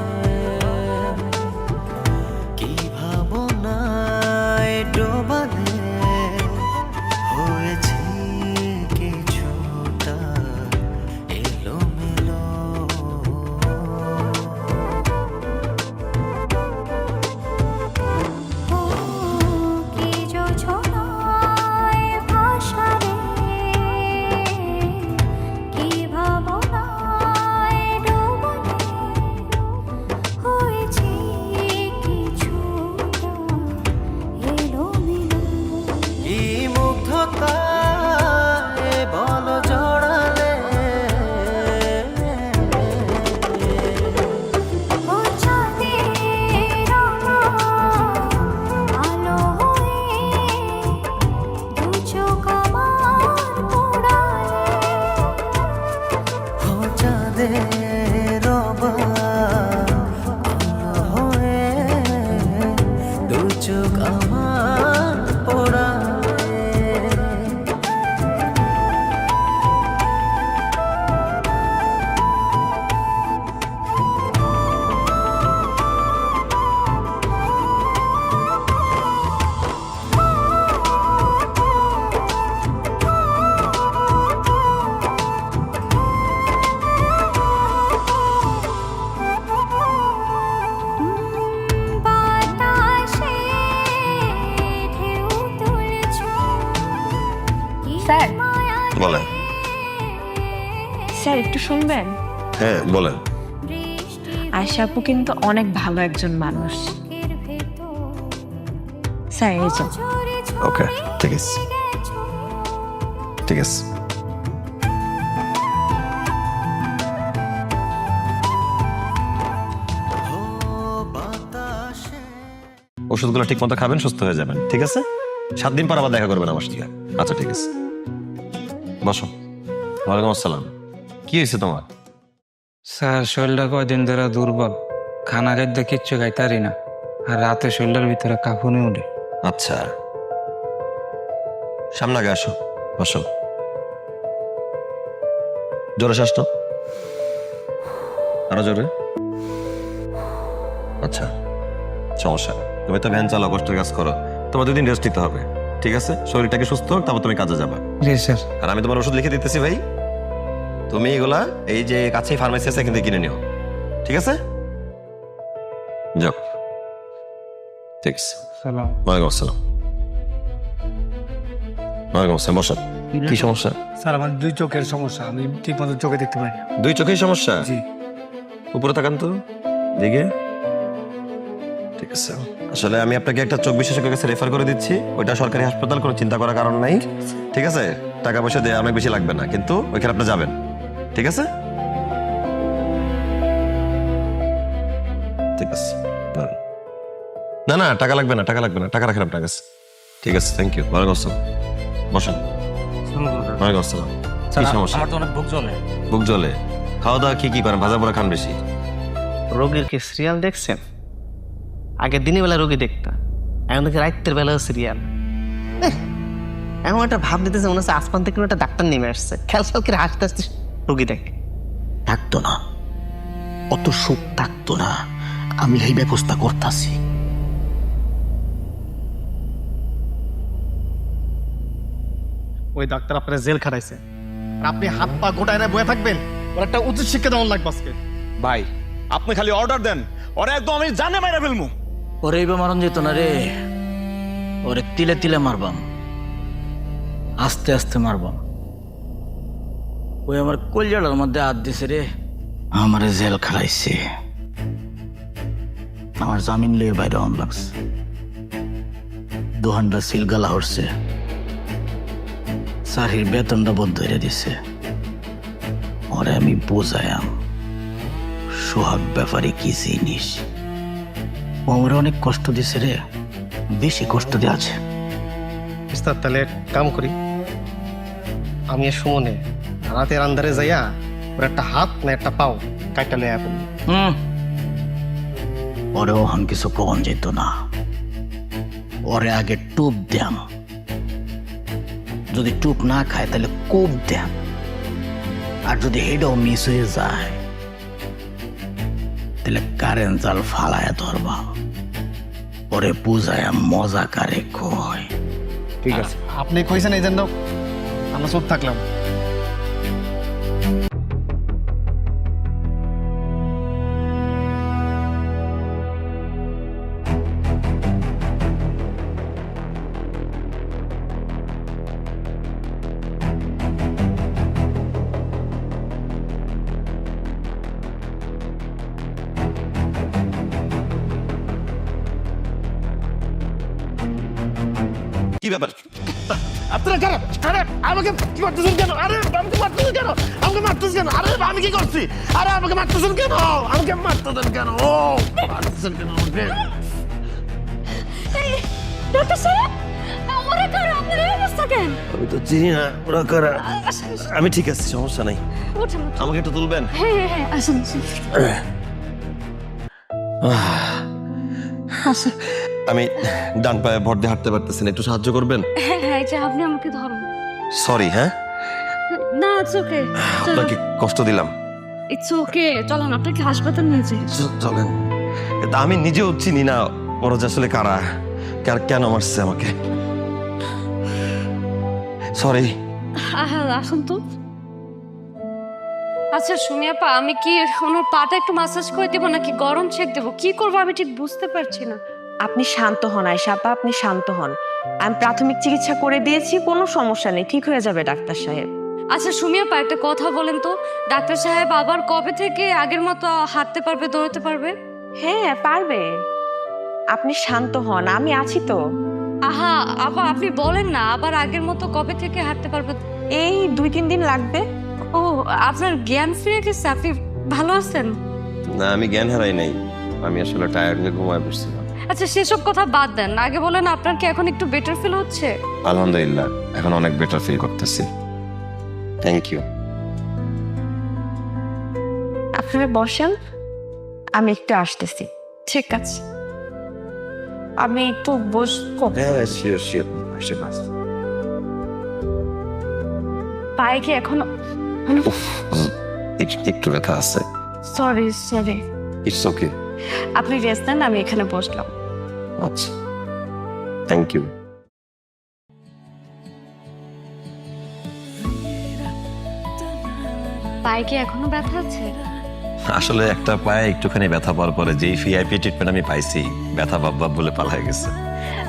কি ভাবনায় ডোবালে হয়েছে কিছুটা এলোমেলো কি জোছনায় ভাসালে কি ভাবনায় ডোবালে হয়েছে কিছুটা এলোমেলো কি মুগ্ধতায় বল জড়ালে ও চাঁদের আলো হয়ে দু চোখ আমার পোড়ালে ও চাঁদের হয়ে দু চোখ আমার পোড়ালে বাতাসে ঢেউ তুলছ স্যার বলেন। স্যার একটু শুনবেন? হ্যাঁ বলেন। আয়শা আপু কিন্তু অনেক ভালো একজন মানুষ। স্যার এই যে ওকে ঠিক আছে ঠিক আছে। ওষুধগুলো ঠিক মতো খাবেন, সুস্থ হয়ে যাবেন, ঠিক আছে? 7 দিন পর আবার দেখা করবেন আমার সাথে। আচ্ছা ঠিক আছে, বসো। ওয়ালাইকুম আসসালাম। কি হয়েছে তোমার? স্যার শরীরটা কয়দিন ধরে দুর্বল, খানা খাদ্য কিচ্ছু খাইতারি না, আর রাতে শরীরের ভিতরে কাঁপুনি উঠে। আচ্ছা সামনে আগে আসো, বসো। জোরে শ্বাস নাও, আরো জোরে। আচ্ছা সমস্যা, তুমি তো ভ্যান চালাও, কষ্টের কাজ করো, তোমার 2 দিন রেস্ট নিতে হবে, ঠিক আছে? শরীরটাকে সুস্থ হোক, তারপর তুমি কাজে যাবা। জি স্যার। আর আমি তোমার ওষুধ লিখে দিতেছি ভাই, তুমি এগুলা এই যে কাছেই ফার্মেসি আছে এখান থেকে কিনে নিও, ঠিক আছে? যাও, ঠিক আছে। সালাম। ওয়ালাইকুম আসসালাম। ওয়ালাইকুম আসসালাম, বসো। কি সমস্যা? স্যার আমার 2 চোখের সমস্যা, আমি ঠিক মতো চোখে দেখতে পাই না। 2 চোখেই সমস্যা? জি। উপরে তাকান তো দিকে, ঠিক আছে। আসলে আমি আপনাকে একটা চোখ বিশেষজ্ঞের কাছে রেফার করে দিচ্ছি, ওইটা সরকারি হাসপাতাল, কোনো চিন্তা করার কারণ নাই, ঠিক আছে? টাকা পয়সা দিয়ে অনেক বেশি লাগবে না, কিন্তু ওইখানে আপনি যাবেন, ঠিক আছে? ঠিক আছে, দাঁড়ান। না না টাকা লাগবে না, টাকা লাগবে না, টাকা রাখেন আপনার কাছে, ঠিক আছে? Thank you. ওয়ালাইকুম আসসালাম, বসেন। ওয়ালাইকুম আসসালাম। কি সমস্যা? আমার তো অনেক বুক জ্বলে। বুক জ্বলে? খাওয়া দাওয়া কি করেন? ভাজা পোড়া খান বেশি? রোগীর কি সিরিয়াল দেখছেন? আগের দিনের বেলা রোগী দেখতাম, এখন দেখি রাত্রের বেলাও সিরিয়াল। এমন একটা ভাব দিতেছে মনে হচ্ছে আসমান থেকে একটা ডাক্তার নেমে আসছে, খেয়াল খেয়াল করে হাসতে হাসতে রোগী দেখে। থাকতো না, অত সুখ থাকতো না, আমি এই ব্যবস্থা করতেছি। ওই ডাক্তার আপনার জেল খাটাইছে, আর আপনি হাত পা গোটায় না বয়ে থাকবেন? ওর একটা উচিত শিক্ষা দেওয়ার লাগবে আজকে। ভাই আপনি খালি অর্ডার দেন, ওরে একদম আমি জানে মাইরা ফেলমু। ওরে এইবার মারণ যেত না রে, ওরে তিলে তিলে মারবাম, আস্তে আস্তে মারবাম। ওই আমার কলজাটার মধ্যে হাত দিছে রে, আমারে জেল খালাইছে, আমার জামিন লিয়ে বাইরে অন লাগছে, 2 ঘন্টা সিলগালা হচ্ছে, চাকরির বেতনটা বন্ধ হয়ে দিছে। ওরে আমি বোঝায়াম সোহাগ ব্যাপারে কি জিনিস, ও আমার অনেক কষ্ট দিছে রে, বেশি কষ্ট দিয়ে আছে। উস্তাদ তাহলে কাম করি, আমি সুমনে রাতের আন্ধারে যাইয়া ওর একটা হাত না একটা পাও কাইটা লইয়া পড়ি। ওরে ওহন কিছু কখন যেত না, ওরে আগে টুপ দেম, যদি টুপ না খায় তাহলে কোপ দেম, আর যদি এটাও মিস হয়ে যায় তাহলে কারেন্ট জাল ফালায় ধরবা, পরে বুঝায় মজা কারে কয়। ঠিক আছে, আপনি কইছেন এই জন্য আমরা চুপ থাকলাম। কি ব্যাপার? আপনারা কারা? আরে আমাকে কি করতেছেন কেন? আরে আমাকে মারতেছেন কেন? আমাকে মারতেছেন কেন? আরে আমি কি করছি? আরে আমাকে মারতেছেন কেন? আমাকে মারতেছেন কেন? ও মারতেছেন কেন আমাকে? ডাক্তার সাহেব, ওরা কারা? আপনার এই অবস্থা কেন? আমি তো চিনি না ওরা কারা। আমি ঠিক আছি, সমস্যা নাই। ওঠেন, ওঠেন। আমাকে একটু তুলবেন? হ্যাঁ হ্যাঁ হ্যাঁ, আসুন আসুন। আসুন। আমি ডান পায়ে ভর দিয়ে হাঁটতে পারতেছি না, একটু সাহায্য করবেন? হ্যাঁ হ্যাঁ, এই যে আপনি আমাকে ধরুন। সরি। হ্যাঁ, না, ইটস ওকে। আপনাকে কষ্ট দিলাম। ইটস ওকে, চলুন আপনাকে হাসপাতাল নিয়ে যাই। চলেন। তা আমি নিজেও চিনি না ওরা যে আসলে কারা, কেন মারছে আমাকে। সরি। হ্যাঁ, আসুন তো। আচ্ছা সুমি আপা, আমি কি ওনার পাটা একটু মাসাজ করে দেবো নাকি গরম ছেঁক দেবো? কি করবো আমি ঠিক বুঝতে পারছি না। আপনি শান্ত হন আয়েশা আপা, আপনি শান্ত হন। আমি প্রাথমিক চিকিৎসা করে দিয়েছি, কোনো সমস্যা নেই, ঠিক হয়ে যাবে ডাক্তার সাহেব। আচ্ছা সুমি আপা, একটা কথা বলেন তো, ডাক্তার সাহেব আবার কবে থেকে আগের মতো হাঁটতে পারবে, দৌড়াতে পারবে? হ্যাঁ পারবে, আপনি শান্ত হন, আমি আছি তো। আহা আপা, আপনি বলেন না আবার আগের মতো কবে থেকে হাঁটতে পারবে? এই 2-3 দিন লাগবে। ও, আপনার জ্ঞান ফিরে গেছে? আপনি ভালো আছেন? না, আমি জ্ঞান হারাই নাই, আমি আসলে টায়ার্ড হয়ে ঘুমায় পড়ছিলাম। আচ্ছা সেসব কথা বাদ দেন, আগে বলেন আপনার কি এখন একটু বেটার ফিল হচ্ছে? আলহামদুলিল্লাহ, এখন অনেক বেটার ফিল করতেছি। Thank you. আপনারা বসেন, আমি একটু আসতেছি। ঠিক আছে। আমি একটু বসবো। হ্যাঁ, শিওর শিওর। পায়ে কি এখনো? একটু ব্যথা আছে। Sorry sorry. It's okay. আপনি রেস্ট নেন, আমি এখানে বসলাম। আচ্ছা, থ্যাংক ইউ। পায়ে কি এখনো ব্যথা আছে? আসলে একটা পায়ে একটুখানি ব্যথা পাওয়ার পরে যেই ভিআইপি ট্রিটমেন্ট আমি পাইছি, ব্যথা বাপ বলে পালায় গেছে।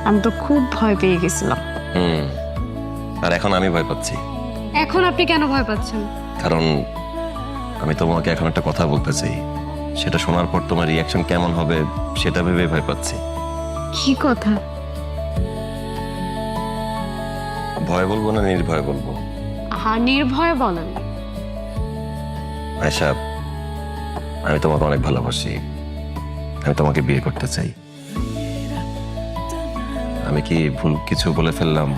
আমি তো খুব ভয় পেয়ে গেছিলাম। আর এখন আমি ভয় পাচ্ছি। এখন আপনি কেন ভয় পাচ্ছেন? কারণ আমি তোমাকে এখন একটা কথা বলতে চাই, সেটা শোনার পর তোমার রিয়াকশন কেমন হবে সেটা ভেবে ভয় পাচ্ছি। কি কথা? ভয় বলবো না নির্ভয় বলবো? হ্যাঁ, নির্ভয় বলেন। আয়েশা, আমি তোমাকে অনেক ভালোবাসি, আমি তোমাকে বিয়ে করতে চাই। আমি কি ভুল কিছু বলে ফেললাম?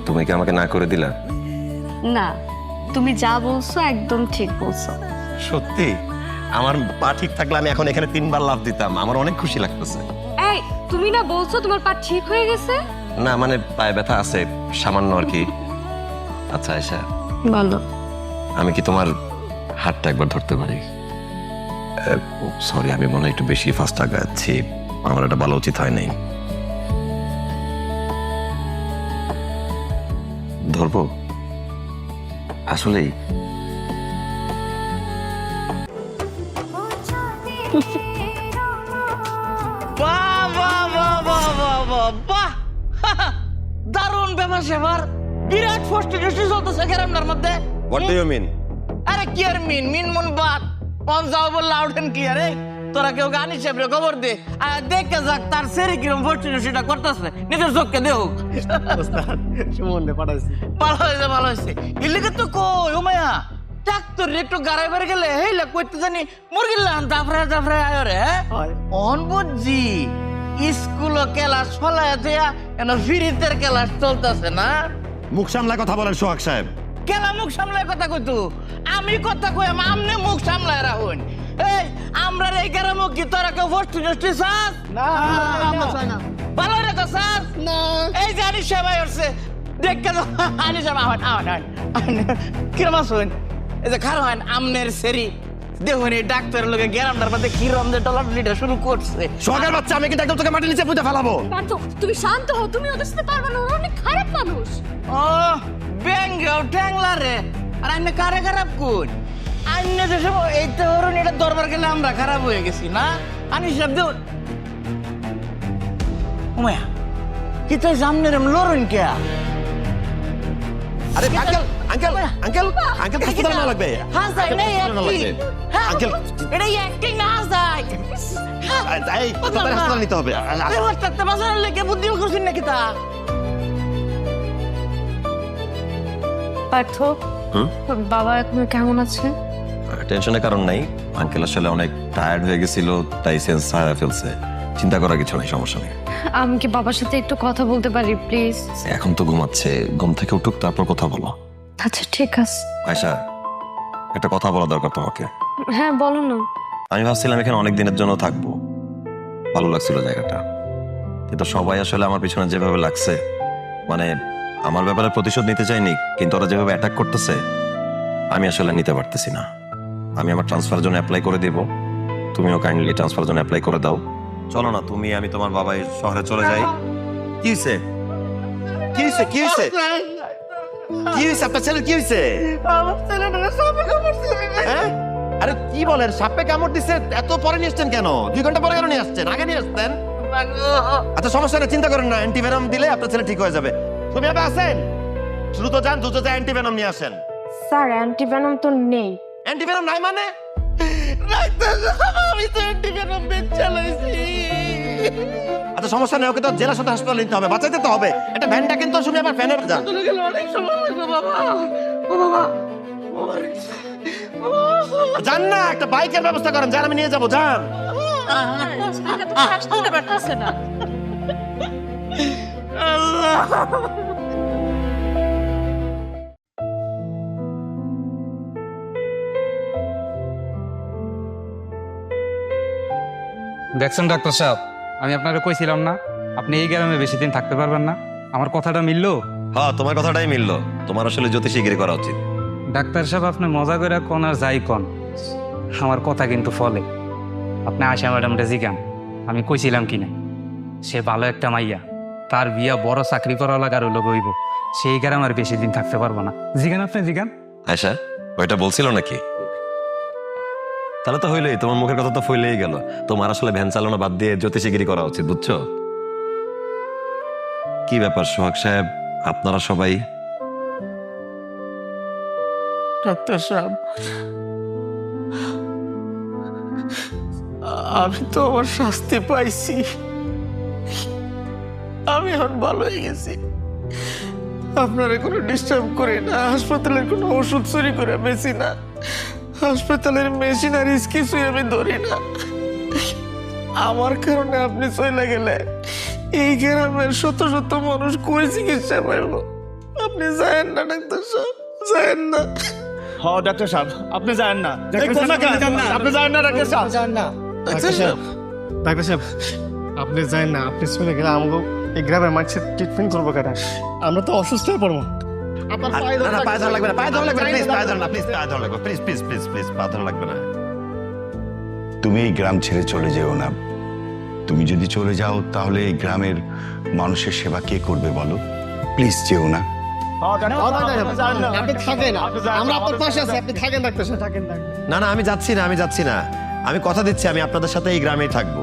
তুমি কি আমাকে না করে দিলা? না, তুমি যা বলছো একদম ঠিক বলছো। সত্যি? আমার পা ঠিক থাকলে আমি এখন এখানে 3 বার লাফ দিতাম, আমার অনেক খুশি লাগতেছে। এই, তুমি না বলছো তোমার পা ঠিক হয়ে গেছে? না মানে পায়ে ব্যথা আছে সামান্য আর কি। আচ্ছা আয়েশা, বলো। আমি কি তোমার হাতটা একবার ধরতে পারি? সরি, আমি মনে হয় একটু বেশি ফাস্ট আগাচ্ছি, আমার এটা বলা উচিত হয় নাই। ধরবো? আসলেই? বাহ বাহ বাহ বাহ বাহ বাহ বাহ! দারুণ ব্যাপার সেবার, বিরাট ফস্টিনেশন চলতেছে গ্রামের মধ্যে। What do you mean? আরে কি আর মিন মন বাদ পঞ্জাব লাউডেন কি আরে, তোরা কেউ গান হিসেবে খবর দে আর দেখে যাক তার সেরে কিরম ফস্টিনেশনটা করতেছে, নিজের চোখকে দেও। সুমনে পাঠাইছি। ভালো হয়েছে। ইলিকে তো কই ও মায়া ডাক্তার একটু গাড়াই বেড়ে গেলে হেইলা কইতে জানি মুরগির লান জাফরায় আয় রে। অন বুঝছি স্কুল ক্লাস ফলায় দেয়া এন ফিরিতের ক্লাস চলতেছে না। মুখ সামলায় কথা বলেন সোহাগ সাহেব। কেলা মুখ সামলায় কথা কইতু? আমি কথা কই আমনে মুখ সামলায় রাখুন। এই আমরা এই গ্রামে কি তোরা কেউ ফষ্টি নষ্টি চাস? না, আমরা চাই না। ভালো রেখো চাস না। এই যে আনিস সাহেব আসছে, দেখ কেন আনিস সাহেব কিরম আসুন? এই যে খারো হয় আমনের সেরি দেখুন এই ডাক্তারের লোকে গ্যারান্ডার মধ্যে কিরম যে ডলার শুরু করছে। সোহাগের বাচ্চা, আমি কিন্তু একদম তোকে মাটির নিচে পুঁতে ফেলাবো। পার্থ তুমি শান্ত হও, তুমি ওদের সাথে পারবে না, ওরা অনেক খারাপ মানুষ। ও ব্যাঙ্গেও ট্যাংলা রে, আর আমি কারে খারাপ কই? আইনে যে সব এই তো হরণ এটা দরবার গেলে আমরা খারাপ হয়ে গেছি না? আনি সব দেউ ওমায়া কি তো সামনে রম লড়ন কে? আরে আঙ্কেল আঙ্কেল আঙ্কেল আঙ্কেল হাসপাতালে না লাগবে। হ্যাঁ যাই না অ্যাক্টিং, আঙ্কেল এটা অ্যাক্টিং না যাই। এই তোদের হাসপাতালে নিতে হবে। আরে হঠাৎ বাজারের লেগে বুদ্ধি করছিস নাকি তা? পার্থ বাবা এখন কেমন আছে? টেনশনের কারণ নাই, আঙ্কেল আসলে অনেক টায়ার্ড হয়ে গেছিল, তাই সেন্স হারিয়ে ফেলছে। চিন্তা করার কিছু নেই, সমস্যা নেই। আমি কি বাবার সাথে একটু কথা বলতে পারি প্লিজ? এখন তো ঘুমাচ্ছে, ঘুম থেকে উঠুক তারপর কথা বলো। আচ্ছা ঠিক আছে। আয়শা, একটা কথা বলা দরকার তোমাকে। হ্যাঁ বলো না। আমি ভাবছিলাম এখানে অনেক দিনের জন্য থাকবো, ভালো লাগছিল জায়গাটা, কিন্তু সবাই আসলে আমার পিছনে যেভাবে লাগছে, মানে আমার ব্যাপারে প্রতিশোধ নিতে চাইনি, কিন্তু ওরা যেভাবে অ্যাটাক করতেছে আমি আসলে নিতে পারতেছি না। আমি আমার ট্রান্সফার জন্য অ্যাপ্লাই করে দেব, তুমিও কাইন্ডলি ট্রান্সফার জন্য অ্যাপ্লাই করে দাও। চলো না তুমি আমি তোমার বাবাই শহরে চলে যাই। কি হয়েছে? কি হয়েছে? কি হয়েছে? কি হয়েছে? আপনার ছেলের কি হয়েছে? আমার ছেলেটা সাপে কামড়ছে। হ্যাঁ? আরে কি বলেন, সাপে কামড় দিছে? এত পরে নিয়ে আসছেন কেন? 2 ঘন্টা পরে কেন নিয়ে আসছেন? আগে নিয়ে আসতেন। আচ্ছা সমস্যা নেই, চিন্তা করেন না, অ্যান্টিভেনম দিলে আপনার ছেলে ঠিক হয়ে যাবে। তুমি আবার আসেন, দ্রুত যান, দ্রুত যান অ্যান্টিভেনম নিয়ে আসেন। স্যার অ্যান্টিভেনম তো নেই। অ্যান্টিভেনম নাই মানে? আমি তো অ্যান্টিভেনম বেচ চালাইছি। আচ্ছা সমস্যা নেই, ওকে তো জেলা সদর হাসপাতালে নিতে হবে, বাঁচাইতে তো হবে। একটা ভ্যানটা কিন্তু শুনে আবার ভ্যানে যান। চলে গেল অনেক সময় লাগবে বাবা। ও বাবা যান না, একটা বাইকের ব্যবস্থা করেন, যান আমি নিয়ে যাবো, যান। দেখছেন ডাক্তার সাহেব, আমি আপনাকে কইছিলাম না আপনি এই গ্রামে বেশি দিন থাকতে পারবেন না? আমার কথাটা মিললো? হ্যাঁ তোমার কথাটাই মিললো, তোমার আসলে জ্যোতিষীগিরি করা উচিত। ডাক্তার সাহেব আপনি মজা করে কোন আর যাই কোন, আমার কথা কিন্তু ফলে। আপনি আশা ম্যাডামটা জিগান আমি কইছিলাম কিনা, সে ভালো একটা মাইয়া, তার বিয়া বড় চাকরি করা লাগার লোক হইব, সেই গ্রামে আর বেশি দিন থাকতে পারবো না। জিগান আপনি জিগান। আয়শা ওইটা বলছিল নাকি? তাহলে তো হইলেই, তোমার মুখের কথা তো ফইলেই গেল। তোমার আসলে ভ্যান চালানো বাদ দিয়ে জ্যোতিষীগিরি করা উচিত, বুঝছো? কি ব্যাপার সোহাগ সাহেব, আপনারা সবাই? ডাক্তার সাহেব, আমি তো আমার শাস্তি পাইছি, আমি এখন ভালো হয়ে গেছি। আপনারা কোনো ডিস্টার্ব করি না, হাসপাতালের কোনো ওষুধ চুরি করে বেশি না, হাসপাতালের মেশিনারিজ কিছুই আমি ধরি না। আমার কারণে আপনি চলে গেলে এই গ্রামের শত শত মানুষ কই চিকিৎসা পাইব? আপনি যায়েন না ডাক্তার সাহেব, যায়েন না। হ্যাঁ ডাক্তার সাহেব, আপনি যান না। আপনি যান না ডাক্তার সাহেব, যান না। ডাক্তার সাহেব, ডাক্তার সাহেব আপনি যান না, আপনি চলে গেলে আমাকে এই গ্রামের মানুষের ট্রিটমেন্ট করবো কেন? আমরা তো অসুস্থ হয়ে পড়বো। আপনার পায়ে না, না, পায়ে ধরা লাগবে না, পায়ে ধরা লাগবে না, প্লিজ পায়ে ধরা না, প্লিজ পায়ে ধরা লাগবে, প্লিজ প্লিজ প্লিজ প্লিজ পায়ে ধরা লাগবে না। তুমি এই গ্রাম ছেড়ে চলে যেও না। তুমি যদি চলে যাও তাহলে এই গ্রামের মানুষের সেবা কে করবে বলো? প্লিজ যেও না। আপনি থাকেন, আমরা আপনার পাশে আছি, আপনি থাকেন ডাক্তার সাহেব, থাকেন। না না আমি যাচ্ছি না, আমি যাচ্ছি না, আমি কথা দিচ্ছি আমি আপনাদের সাথে এই গ্রামেই থাকবো।